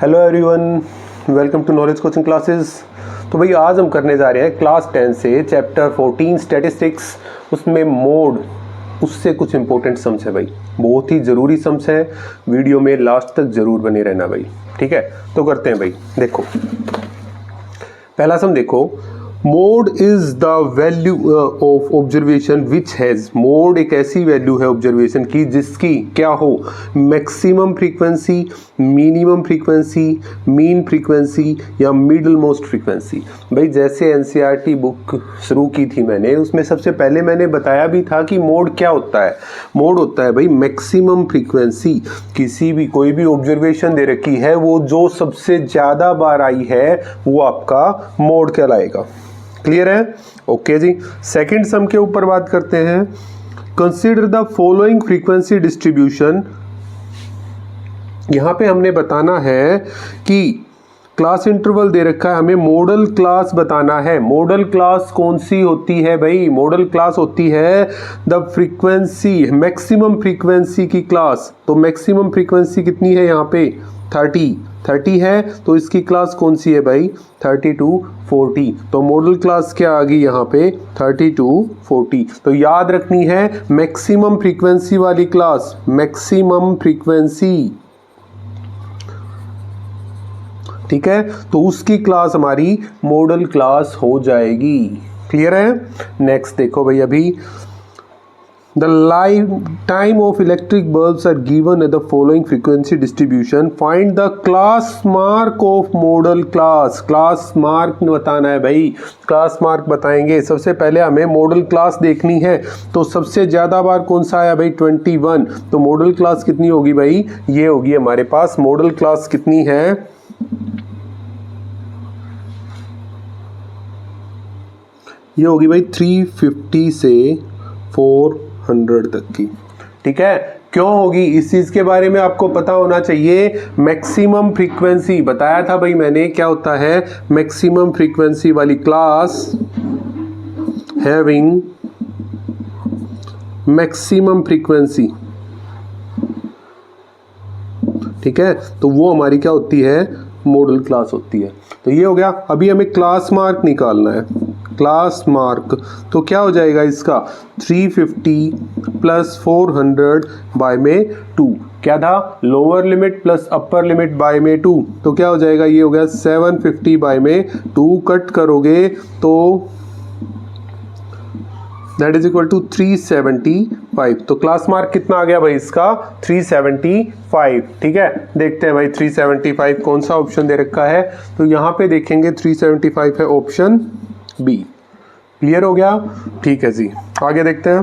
Hello everyone, welcome to knowledge coaching classes. तो भाई आज हम करने जा रहे हैं क्लास 10 से चैप्टर 14 स्टैटिस्टिक्स, उसमें मोड, उससे कुछ इंपॉर्टेंट सम्स है भाई, बहुत ही ज़रूरी सम्स है। वीडियो में लास्ट तक ज़रूर बने रहना भाई, ठीक है। तो करते हैं भाई। देखो पहला सम देखो, mode is the value of observation which has, mode एक ऐसी वैल्यू है ऑब्जर्वेशन की जिसकी क्या हो, maximum frequency, minimum frequency, mean frequency या मिडल मोस्ट फ्रीक्वेंसी। भाई जैसे एनसीईआरटी बुक शुरू की थी मैंने, उसमें सबसे पहले मैंने बताया भी था कि मोड क्या होता है। मोड होता है भाई मैक्सिमम फ्रीक्वेंसी, किसी भी कोई भी ऑब्जर्वेशन दे रखी है, वो जो सबसे ज़्यादा बार आई है वो आपका मोड कहलाएगा। क्लियर है? ओके जी। सेकंड सम के ऊपर बात करते हैं। Consider the following frequency distribution. यहां पे हमने बताना है कि क्लास इंटरवल दे रखा है, हमें मॉडल क्लास बताना है। मॉडल क्लास कौन सी होती है भाई? मॉडल क्लास होती है द फ्रीक्वेंसी, मैक्सिमम फ्रीक्वेंसी की क्लास। तो मैक्सिमम फ्रीक्वेंसी कितनी है यहाँ पे? 30 है, तो इसकी क्लास कौन सी है भाई? 30 to 40। तो मॉडल क्लास क्या आ गई यहाँ पे? 30 to 40। तो याद रखनी है मैक्सिमम फ्रीक्वेंसी वाली क्लास, मैक्सिमम फ्रीक्वेंसी, ठीक है। तो उसकी क्लास हमारी मॉडल क्लास हो जाएगी। क्लियर है? नेक्स्ट देखो भाई, अभी The lifetime of electric bulbs are given at the following frequency distribution. Find the class mark of model class. Class mark बताना है भाई, class mark बताएंगे। सबसे पहले हमें मॉडल क्लास देखनी है, तो सबसे ज़्यादा बार कौन सा आया भाई? 21। तो मॉडल क्लास कितनी होगी भाई? ये होगी हमारे पास मॉडल क्लास कितनी है? ये होगी भाई 350 से 400 तक की, ठीक है। क्यों होगी? इस चीज के बारे में आपको पता होना चाहिए। मैक्सिमम फ्रीक्वेंसी बताया था भाई मैंने, क्या होता है? मैक्सिमम फ्रीक्वेंसी वाली क्लास हैविंग मैक्सिमम फ्रीक्वेंसी, ठीक है। तो वो हमारी क्या होती है? मॉडल क्लास होती है। तो ये हो गया। अभी हमें क्लास मार्क निकालना है। क्लास मार्क तो क्या हो जाएगा इसका? 350 प्लस 400 बाय में 2। क्या था? Lower limit plus upper limit by में 2। तो क्या हो जाएगा? ये हो गया 750 बाय में 2। कट करोगे तो दैट इज इक्वल टू 375। तो क्लास मार्क कितना आ गया भाई इसका? 375, ठीक है। देखते हैं भाई 375 कौन सा ऑप्शन दे रखा है। तो यहाँ पे देखेंगे 375 है ऑप्शन बी। क्लियर हो गया? ठीक है जी। आगे देखते हैं।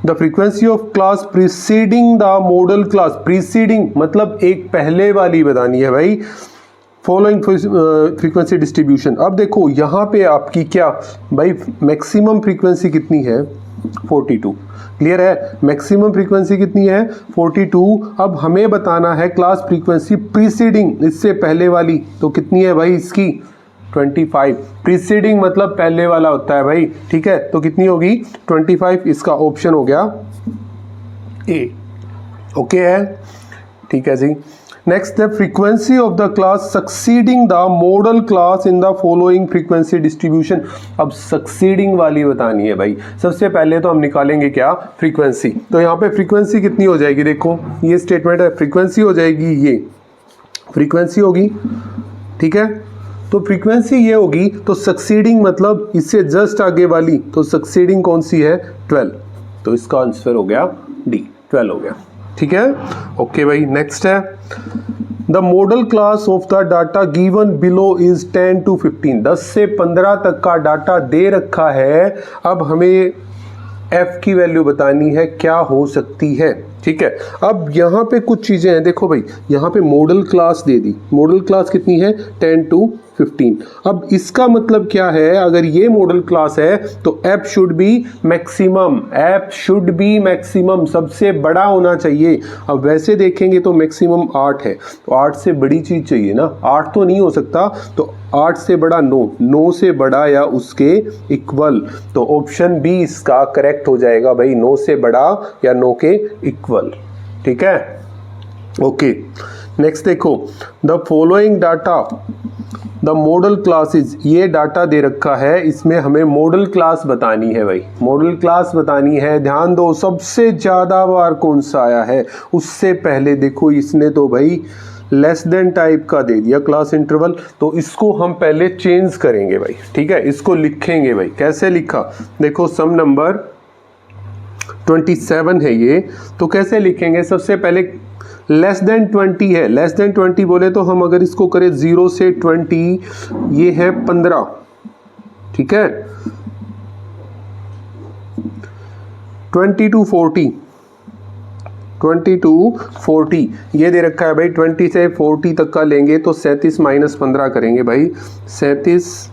The frequency of class preceding the model class. Preceding मतलब एक पहले वाली बतानी है भाई। Following frequency distribution. अब देखो यहाँ पे आपकी क्या भाई, मैक्सिमम फ्रीक्वेंसी कितनी है? 42। क्लियर है? मैक्सिमम फ्रीक्वेंसी कितनी है? 42। अब हमें बताना है क्लास फ्रीक्वेंसी प्रीसीडिंग, इससे पहले वाली। तो कितनी है भाई इसकी? 25। प्रीसीडिंग मतलब पहले वाला होता है भाई, ठीक है। तो कितनी होगी? 25। इसका ऑप्शन हो गया ए। ओके है, ठीक है जी। नेक्स्ट है frequency of the class succeeding the model class in the following frequency distribution. अब सक्सीडिंग वाली बतानी है भाई। सबसे पहले तो हम निकालेंगे क्या? फ्रीक्वेंसी। तो यहाँ पे फ्रीक्वेंसी कितनी हो जाएगी? देखो ये स्टेटमेंट है, फ्रीक्वेंसी हो जाएगी, ये फ्रीक्वेंसी होगी, ठीक है। तो फ्रीक्वेंसी ये होगी, तो सक्सीडिंग मतलब इससे जस्ट आगे वाली। तो सक्सीडिंग कौन सी है? 12। तो इसका आंसर हो गया डी, 12 हो गया, ठीक है। ओके भाई। नेक्स्ट है the model class of the data given below is 10 to 15। 10 से 15 तक का डाटा दे रखा है। अब हमें f की वैल्यू बतानी है, क्या हो सकती है, ठीक है। अब यहाँ पे कुछ चीज़ें हैं, देखो भाई यहाँ पे मॉडल क्लास दे दी। मॉडल क्लास कितनी है? 10 to 15। अब इसका मतलब क्या है? अगर ये मॉडल क्लास है तो f should be maximum, f should be maximum, सबसे बड़ा होना चाहिए। अब वैसे देखेंगे तो मैक्सिमम 8 है, तो 8 से बड़ी चीज़ चाहिए ना, 8 तो नहीं हो सकता। तो 8 से बड़ा 9, 9 से बड़ा या उसके इक्वल। तो ऑप्शन बी इसका करेक्ट हो जाएगा भाई, 9 से बड़ा या 9 के इक्वल, ठीक है। ओके नेक्स्ट देखो, the following data the model classes, ये डाटा दे रखा है, इसमें हमें मॉडल क्लास बतानी है भाई, मॉडल क्लास बतानी है। ध्यान दो सबसे ज़्यादा बार कौन सा आया है। उससे पहले देखो इसने तो भाई लेस देन टाइप का दे दिया क्लास इंटरवल, तो इसको हम पहले चेंज करेंगे भाई, ठीक है, इसको लिखेंगे भाई। कैसे लिखा, देखो सम नंबर 27 है ये, तो कैसे लिखेंगे, सबसे पहले लेस देन 20 है, लेस देन 20 बोले तो हम अगर इसको करें 0 से 20, ये है 15, ठीक है, 20 to 40, 20 to 40 ये दे रखा है भाई। 20 से 40 तक का लेंगे तो 37 माइनस 15 करेंगे भाई, 37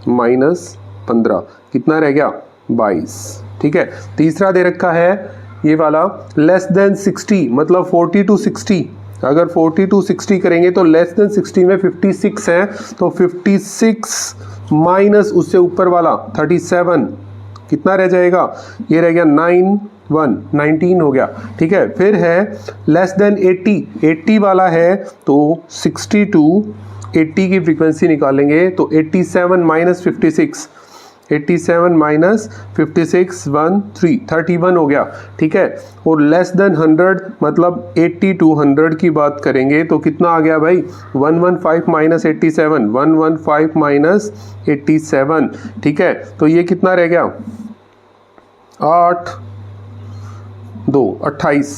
माइनस 15 कितना रह गया, 22, ठीक है। तीसरा दे रखा है ये वाला लेस देन 60, मतलब 40 to 60, अगर 40 to 60 करेंगे तो लेस देन 60 में 56 है, तो 56 माइनस उससे ऊपर वाला 37 कितना रह जाएगा, ये रह गया 19 हो गया, ठीक है। फिर है लेस देन 80 वाला है, तो 60 to 80 की फ्रीक्वेंसी निकालेंगे तो 87 माइनस 56, 87 माइनस 56 31 हो गया, ठीक है। और लेस देन 100 मतलब 80 to 100 की बात करेंगे तो कितना आ गया भाई, 115 माइनस 87, 115 माइनस 87, ठीक है। तो ये कितना रह गया, 8 2 28,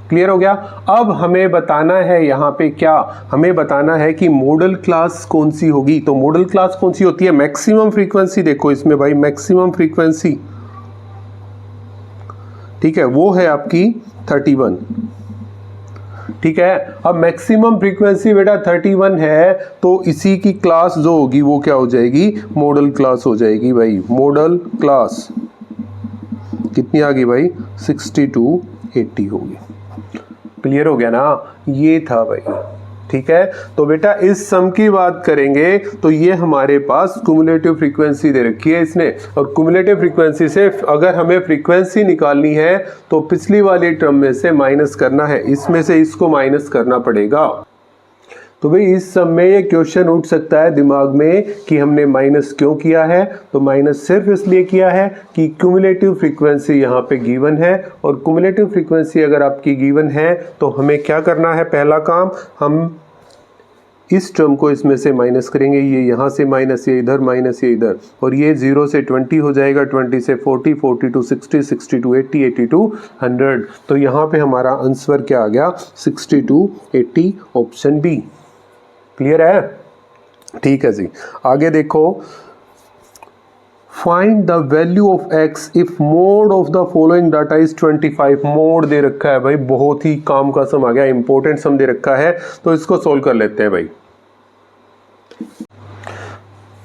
क्लियर हो गया। अब हमें बताना है यहाँ पे क्या, हमें बताना है कि मॉडल क्लास कौन सी होगी। तो मॉडल क्लास कौन सी होती है, मैक्सिमम फ्रीक्वेंसी, देखो इसमें भाई मैक्सिमम फ्रीक्वेंसी, ठीक है, वो है आपकी 31, ठीक है। अब मैक्सिमम फ्रीक्वेंसी बेटा 31 है, तो इसी की क्लास जो होगी वो क्या हो जाएगी, मॉडल क्लास हो जाएगी भाई। मॉडल क्लास कितनी आ गई भाई, 60 to 80 होगी, क्लियर हो गया ना, ये था भाई, ठीक है। तो बेटा इस सम की बात करेंगे तो ये हमारे पास क्युमुलेटिव फ्रीक्वेंसी दे रखी है इसने, और क्युमुलेटिव फ्रीक्वेंसी से अगर हमें फ्रीक्वेंसी निकालनी है तो पिछली वाली टर्म में से माइनस करना है, इसमें से इसको माइनस करना पड़ेगा। तो भाई इस सम में ये क्वेश्चन उठ सकता है दिमाग में कि हमने माइनस क्यों किया है, तो माइनस सिर्फ इसलिए किया है कि क्युमुलेटिव फ्रीक्वेंसी यहाँ पे गिवन है, और क्युमुलेटिव फ्रीक्वेंसी अगर आपकी गिवन है तो हमें क्या करना है, पहला काम हम इस टर्म को इसमें से माइनस करेंगे, ये यहाँ से माइनस, ये इधर माइनस, ये इधर, और ये 0 से 20 हो जाएगा, 20 से 40, 40 to 60, 60 to 80, 80 to 100। तो यहाँ पे हमारा आंसर क्या आ गया, 60 to 80, ऑप्शन बी, क्लियर है, ठीक है जी। आगे देखो, find the value of x if mode of the following data is 25। Mode दे रखा है भाई, बहुत ही काम का सम आ गया, इंपॉर्टेंट सम दे रखा है, तो इसको सोल्व कर लेते हैं भाई।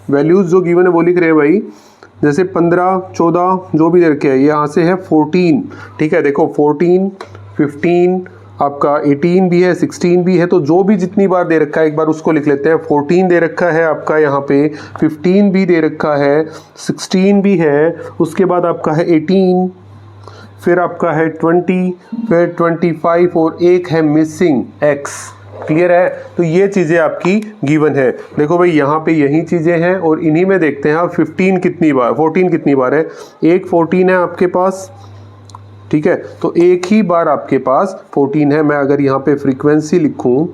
वैल्यूज जो गिवन है वो लिख रहे हैं भाई, जैसे 15 14 जो भी दे रखे हैं, ये यहाँ से है 14, ठीक है। देखो 14 15 आपका 18 भी है, 16 भी है, तो जो भी जितनी बार दे रखा है एक बार उसको लिख लेते हैं। 14 दे रखा है आपका यहाँ पे, 15 भी दे रखा है, 16 भी है, उसके बाद आपका है 18, फिर आपका है 20, फिर 25 और एक है मिसिंग x, क्लियर है। तो ये चीज़ें आपकी गिवन है। देखो भाई यहाँ पे यही चीज़ें हैं, और इन्हीं में देखते हैं आप 14 कितनी बार है, एक 14 है आपके पास, ठीक है, तो एक ही बार आपके पास 14 है। मैं अगर यहाँ पे फ्रीक्वेंसी लिखूं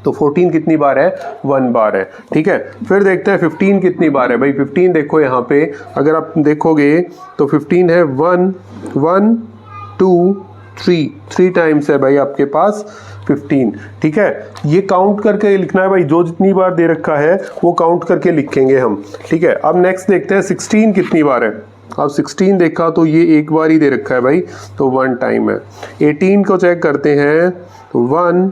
तो 14 कितनी बार है, 1 बार है, ठीक है। फिर देखते हैं 15 कितनी बार है भाई। 15 देखो यहाँ पे अगर आप देखोगे तो 15 है 1 1 2 3 टाइम्स है भाई आपके पास 15, ठीक है। ये काउंट करके लिखना है भाई, जो जितनी बार दे रखा है वो काउंट करके लिखेंगे हम, ठीक है। अब नेक्स्ट देखते हैं 16 कितनी बार है। अब 16 देखा तो ये एक बार ही दे रखा है भाई, तो 1 टाइम है। 18 को चेक करते हैं, 1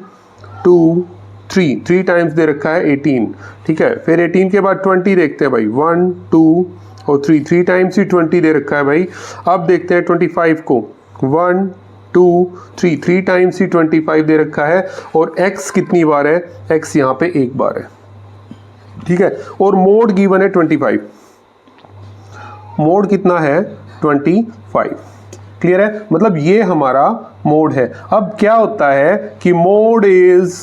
2 3 टाइम्स दे रखा है 18, ठीक है। फिर 18 के बाद 20 देखते हैं भाई, 1 2 और 3 टाइम्स ही 20 दे रखा है भाई। अब देखते हैं 25 को, 1 2 3 टाइम्स ही 25 दे रखा है। और x कितनी बार है, x यहाँ पे एक बार है, ठीक है। और मोड गिवन है 25, मोड कितना है 25, क्लियर है, मतलब ये हमारा मोड है। अब क्या होता है कि mode is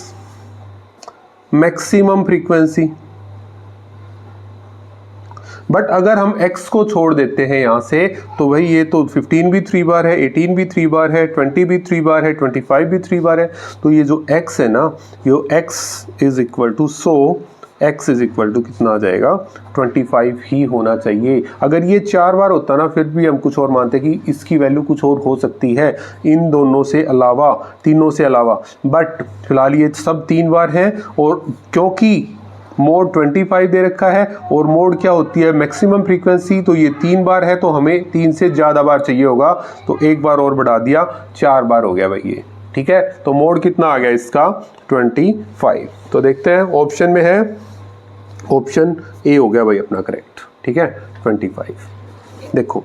maximum frequency, but अगर हम x को छोड़ देते हैं यहां से तो भाई ये तो 15 भी 3 बार है, 18 भी 3 बार है, 20 भी 3 बार है, 25 भी 3 बार है। तो ये जो x है ना, ये x is equal to, so x is equal to कितना आ जाएगा, 25 ही होना चाहिए। अगर ये 4 बार होता ना फिर भी हम कुछ और मानते कि इसकी वैल्यू कुछ और हो सकती है, इन दोनों से अलावा, तीनों से अलावा, बट फिलहाल ये सब 3 बार है। और क्योंकि मोड 25 दे रखा है और मोड क्या होती है, मैक्सिमम फ्रीक्वेंसी, तो ये 3 बार है तो हमें 3 से ज़्यादा बार चाहिए होगा, तो एक बार और बढ़ा दिया, 4 बार हो गया भाई ये, ठीक है। तो मोड कितना आ गया इसका, 25। तो देखते हैं ऑप्शन में है, ऑप्शन ए हो गया भाई अपना करेक्ट, ठीक है, 25। देखो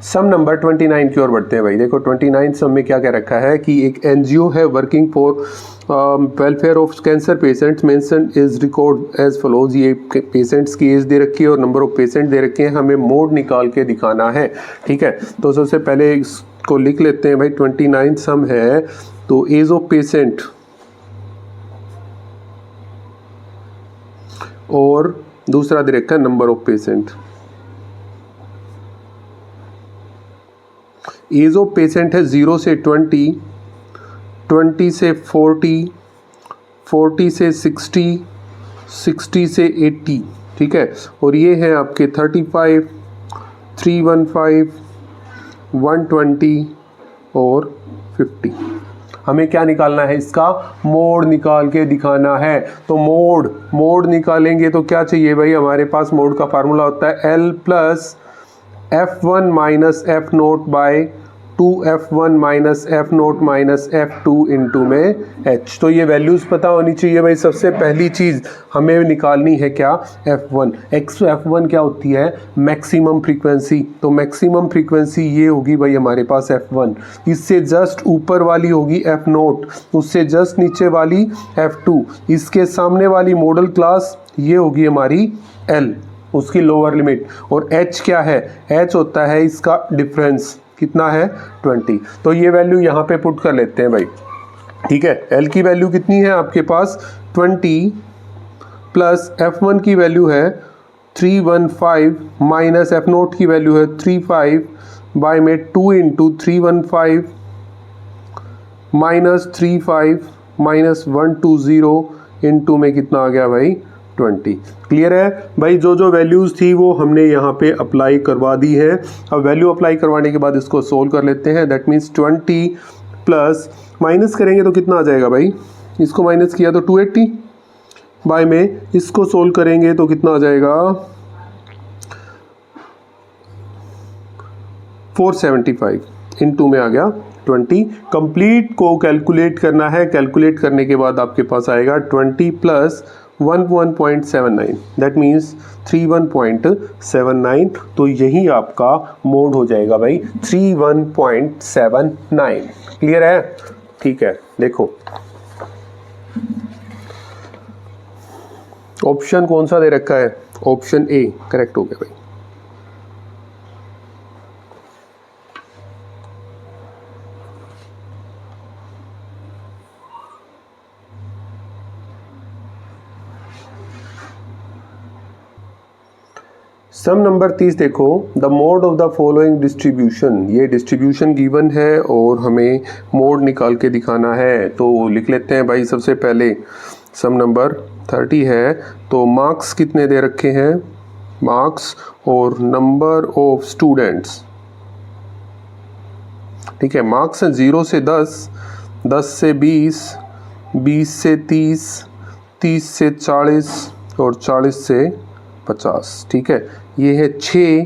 सम नंबर 29 की ओर बढ़ते हैं भाई। देखो 29 सम में क्या कह रखा है कि एक एनजीओ है working for welfare of cancer patients, mention is record as follows. ये पेशेंट्स की एज दे रखी है और नंबर ऑफ पेशेंट दे रखे हैं, हमें मोड निकाल के दिखाना है, ठीक है। तो सबसे पहले इसको लिख लेते हैं भाई, 29 सम है तो एज ऑफ पेशेंट और दूसरा दे रखा है number of patient. Age of patient है 0 से 20, 20 से 40, 40 से 60, 60 से 80, ठीक है। और ये है आपके 35, 315, 120 और 50। हमें क्या निकालना है, इसका मोड निकाल के दिखाना है। तो मोड निकालेंगे तो क्या चाहिए भाई, हमारे पास मोड का फार्मूला होता है L plus F1 minus F nought by 2F1 minus F nought minus F2 into में H। तो ये वैल्यूज़ पता होनी चाहिए भाई। सबसे पहली चीज़ हमें निकालनी है क्या, F1। F1 क्या होती है, मैक्सिमम फ्रीक्वेंसी। तो मैक्सिमम फ्रीक्वेंसी ये होगी भाई हमारे पास F1, इससे जस्ट ऊपर वाली होगी F नोट, उससे जस्ट नीचे वाली F2, इसके सामने वाली मॉडल क्लास ये होगी हमारी L, उसकी लोअर लिमिट। और H क्या है, H होता है इसका डिफरेंस, कितना है 20। तो ये वैल्यू यहाँ पे पुट कर लेते हैं भाई, ठीक है। L की वैल्यू कितनी है आपके पास 20 प्लस F1 की वैल्यू है 315 माइनस F नोट की वैल्यू है 35 बाय में 2 इंटू 315 माइनस 35 माइनस 120 इंटू में कितना आ गया भाई 20। क्लियर है भाई। जो जो वैल्यूज़ थी वो हमने यहाँ पे अप्लाई करवा दी है। अब वैल्यू अप्लाई करवाने के बाद इसको सोल्व कर लेते हैं। दैट मीन्स 20 प्लस माइनस करेंगे तो कितना आ जाएगा भाई, इसको माइनस किया तो 280 बाय में इसको सोल्व करेंगे तो कितना आ जाएगा 475 इनटू में आ गया 20। कंप्लीट को कैलकुलेट करना है, कैलकुलेट करने के बाद आपके पास आएगा 20 प्लस 1.79, दैट मीन्स 31.79। तो यही आपका मोड हो जाएगा भाई 31.79। क्लियर है, ठीक है। देखो ऑप्शन कौन सा दे रखा है, ऑप्शन ए करेक्ट हो गया भाई। सम नंबर 30 देखो, the mode of the following distribution. ये डिस्ट्रीब्यूशन गिवन है और हमें मोड निकाल के दिखाना है। तो लिख लेते हैं भाई। सबसे पहले सम नंबर 30 है तो मार्क्स कितने दे रखे हैं, मार्क्स और नंबर ऑफ स्टूडेंट्स, ठीक है। मार्क्स हैं 0 से 10, 10 से 20, 20 से 30, 30 से 40 और 40 से 50, ठीक है। ये है 6,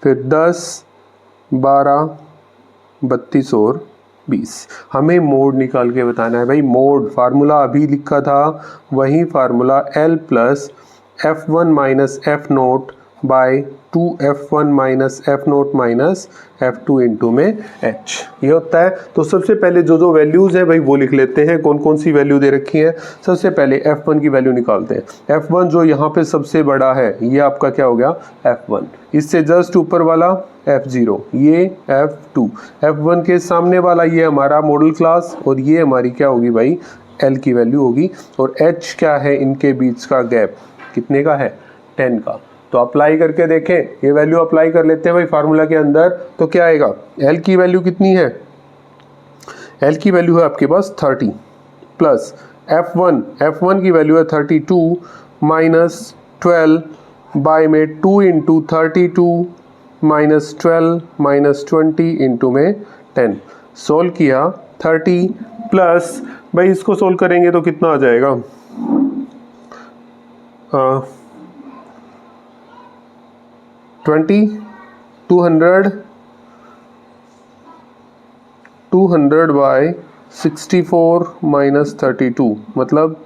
फिर 10, 12, 32 और 20। हमें मोड निकाल के बताना है भाई। मोड फार्मूला अभी लिखा था वही formula L plus F1 minus F nought by 2f1 minus F nought minus f2 into में h, ये होता है। तो सबसे पहले जो जो वैल्यूज़ हैं भाई वो लिख लेते हैं, कौन कौन सी वैल्यू दे रखी है। सबसे पहले f1 की वैल्यू निकालते हैं। f1 जो यहाँ पे सबसे बड़ा है ये आपका क्या हो गया f1, इससे जस्ट ऊपर वाला f0, ये f2, f1 के सामने वाला ये हमारा मॉडल क्लास, और ये हमारी क्या होगी भाई l की वैल्यू होगी। और h क्या है, इनके बीच का गैप कितने का है 10 का। तो अप्लाई करके देखें, ये वैल्यू अप्लाई कर लेते हैं भाई फार्मूला के अंदर, तो क्या आएगा, L की वैल्यू कितनी है, L की वैल्यू है आपके पास 30 प्लस F1 की वैल्यू है 32 माइनस 12 बाय में 2 इंटू 32 माइनस 12 माइनस 20 इंटू में 10। सोल्व किया 30 प्लस भाई इसको सोल्व करेंगे तो कितना आ जाएगा, 200 बाय 64 माइनस 32, मतलब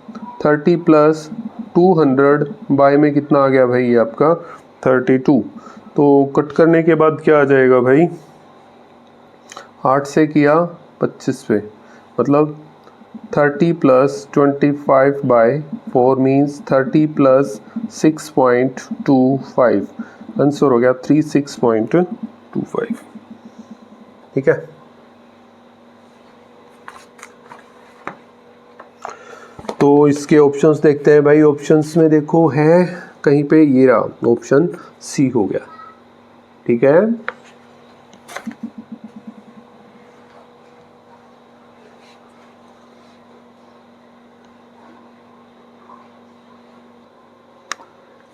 30 प्लस 200 बाय में कितना आ गया भाई ये आपका 32। तो कट करने के बाद क्या आ जाएगा भाई, 8 से किया 25 पे, मतलब 30 plus 25 by 4 means 30 plus 6.25, answer हो गया 36.25। ठीक है, तो इसके ऑप्शंस देखते हैं भाई। ऑप्शंस में देखो है कहीं पे, ये रहा ऑप्शन सी हो गया। ठीक है,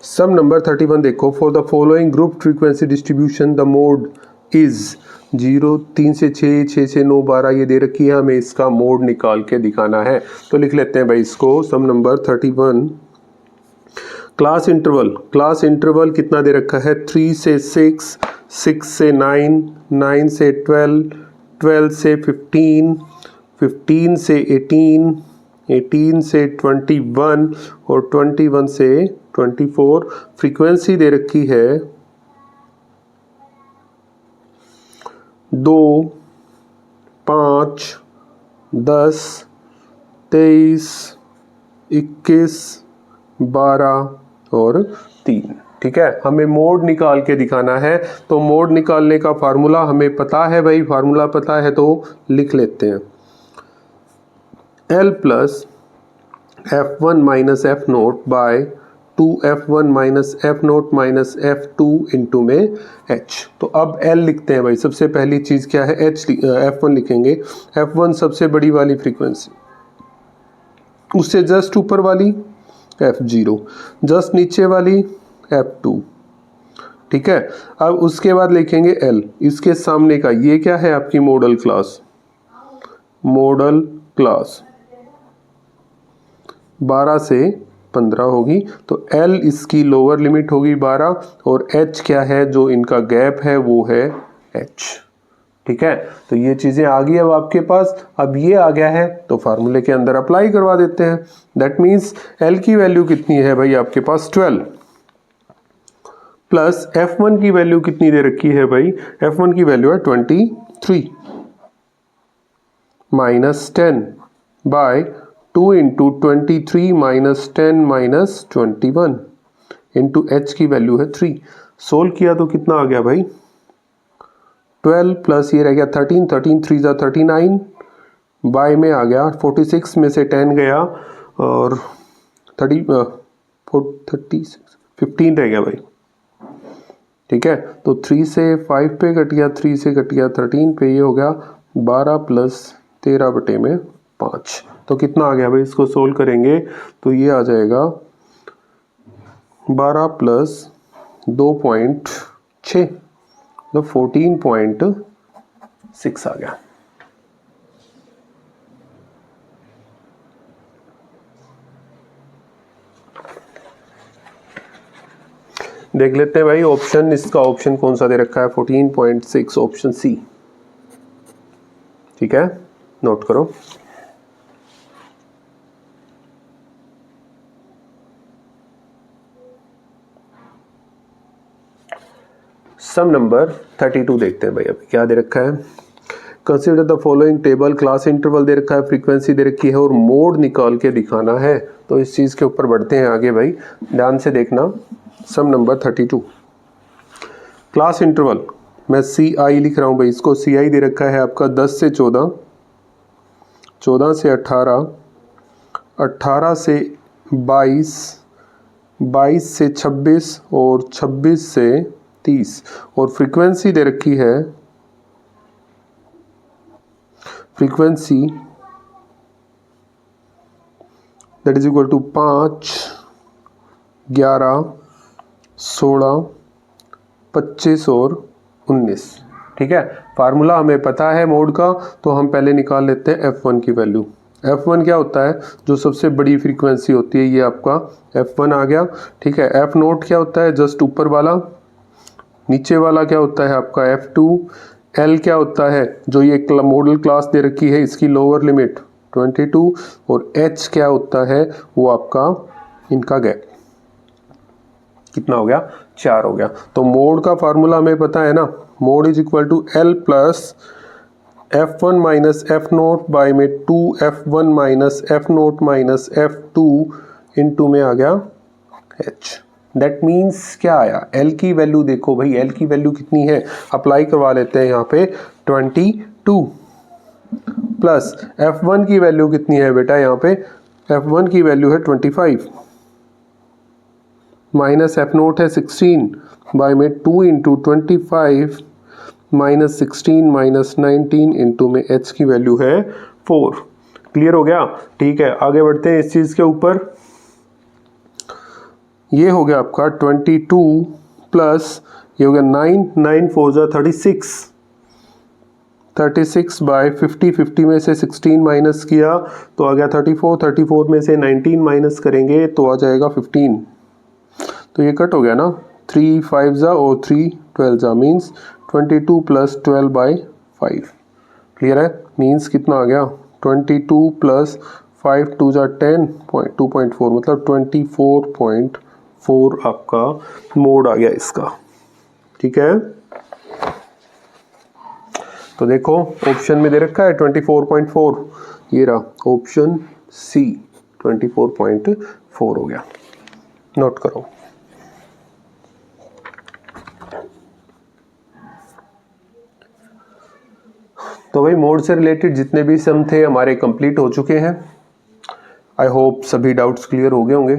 सम नंबर 31 देखो, for the following group frequency distribution the mode is 0, 3 से 6, 6 से 9, 12 ये दे रखी है, हमें इसका मोड निकाल के दिखाना है। तो लिख लेते हैं भाई इसको, सम नंबर 31। क्लास इंटरवल कितना दे रखा है, 3 से 6, 6 से 9, 9 से 12, 12 से 15, 15 से 18, 18 से 21 और 21 से 24। फ्रीक्वेंसी दे रखी है 2, 5, 10, 23, 21, 12 और 3। ठीक है, हमें मोड निकाल के दिखाना है। तो मोड निकालने का फार्मूला हमें पता है भाई, फार्मूला पता है तो लिख लेते हैं, L plus F1 minus F nought by 2F1 minus F nought minus F2 into में H। तो अब L लिखते हैं भाई, सबसे पहली चीज़ क्या है, F1 लिखेंगे। F1 सबसे बड़ी वाली फ्रीक्वेंसी, उससे जस्ट ऊपर वाली F0, जस्ट नीचे वाली F2। ठीक है, अब उसके बाद लिखेंगे L, इसके सामने का ये क्या है आपकी मॉडल क्लास 12 से 15 होगी, तो L इसकी लोअर लिमिट होगी 12, और H क्या है जो इनका गैप है वो है H। ठीक है, तो ये चीज़ें आ गई अब आपके पास। अब ये आ गया है तो फार्मूले के अंदर अप्लाई करवा देते हैं। दैट मीन्स L की वैल्यू कितनी है भाई आपके पास 12, प्लस F1 की वैल्यू कितनी दे रखी है भाई, F1 की वैल्यू है 23 minus 10 by 2 into 23 minus 10 minus 21 into H की वैल्यू है 3। सोल्व किया तो कितना आ गया भाई, 12 प्लस ये रह गया 13, 13 3 जा 39 बाय में आ गया 46 में से 10 गया और 15 रह गया भाई। ठीक है, तो 3 से 5 पे कट गया, 3 से कट गया 13 पे, ये हो गया 12 प्लस 13 बटे में 5। तो कितना आ गया भाई, इसको सोल्व करेंगे तो ये आ जाएगा 12 प्लस 2.6, तो 14.6 आ गया। देख लेते हैं भाई ऑप्शन, इसका ऑप्शन कौन सा दे रखा है, 14.6, ऑप्शन सी। ठीक है, नोट करो। सम नंबर 32 देखते हैं भाई। अभी क्या दे रखा है, consider the following table, class interval दे रखा है, फ्रीक्वेंसी दे रखी है और मोड निकाल के दिखाना है। तो इस चीज़ के ऊपर बढ़ते हैं आगे भाई, ध्यान से देखना। सम नंबर 32, क्लास इंटरवल मैं CI लिख रहा हूँ भाई, इसको CI दे रखा है आपका 10 से 14, 14 से 18, 18 से 22, 22 से 26 और 26 से 30 और फ्रीक्वेंसी दे रखी है, frequency that is equal to 5, 11, 16, 25 और 19। ठीक है, फार्मूला हमें पता है मोड का, तो हम पहले निकाल लेते हैं F1 की वैल्यू। F1 क्या होता है, जो सबसे बड़ी फ्रीक्वेंसी होती है, ये आपका F1 आ गया। ठीक है, F नोट क्या होता है, जस्ट ऊपर वाला, नीचे वाला क्या होता है आपका F2। L क्या होता है, जो ये मॉडल क्लास दे रखी है, इसकी लोअर लिमिट 22 और H क्या होता है, वो आपका इनका गैप, कितना हो गया, 4 हो गया। तो मोड का फार्मूला हमें पता है ना, mode is equal to L plus F1 minus F nought by में 2F1 minus F nought minus F2 into में आ गया H। दैट मीन्स क्या आया, L की वैल्यू देखो भाई, L की वैल्यू कितनी है, अप्लाई करवा लेते हैं यहाँ पे 22 प्लस F1 की वैल्यू कितनी है बेटा, यहाँ पे F1 की वैल्यू है 25 माइनस F नोट है 16 बाई में 2 इंटू 25 माइनस 16 माइनस 19 इंटू में H की वैल्यू है 4। क्लियर हो गया। ठीक है, आगे बढ़ते हैं इस चीज़ के ऊपर। ये हो गया आपका 22 प्लस ये हो गया 9, 9 4 जा 36, 36 बाय 50, 50 में से 16 माइनस किया तो आ गया 34, 34 में से 19 माइनस करेंगे तो आ जाएगा 15। तो ये कट हो गया ना, 3 5 जा और 3 12 जा, मीन्स 22 प्लस 12 बाई 5। क्लियर है, मीन्स कितना आ गया, 22 प्लस 5 2 जा 10 2.4 मतलब 24.4 आपका मोड आ गया इसका। ठीक है, तो देखो ऑप्शन में दे रखा है 24.4, ये रहा ऑप्शन सी 24.4 हो गया, नोट करो। तो भाई मोड से रिलेटेड जितने भी सम थे हमारे कंप्लीट हो चुके हैं। आई होप सभी डाउट्स क्लियर हो गए होंगे।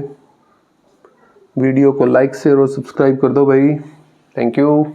वीडियो को लाइक शेयर और सब्सक्राइब कर दो भाई। Thank you.